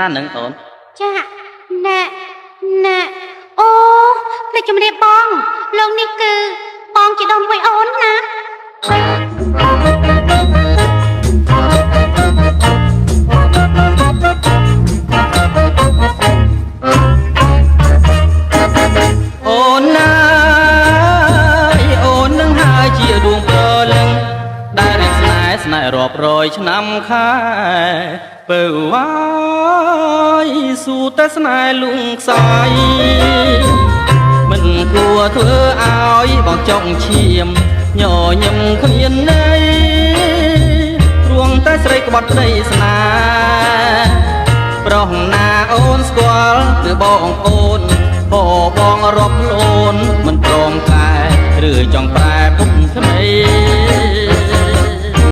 ណានឹងអូនចាណែណែអូតែជំរាបបងលោកនេះគឺបងជីដូនមួយអូនណាអូនណាអូននឹងហើយជាដួងព្រលឹងដែលរៀបស្នេហ៍រាប់រយឆ្នាំខែបើវាយស៊ូតែស្នេហ៍លងខ្សាយមិនគួរធ្វើឲ្យបងចង់ឈាមញញឹមគ្មានន័យរួងតែស្រីក្បត់ក្តីស្នេហ៍ប្រុសណាអូនស្គាល់ឬបងអូនបងរាប់ខ្លួនមិនព្រមកែឬចង់ប្រែពុកភ្នែក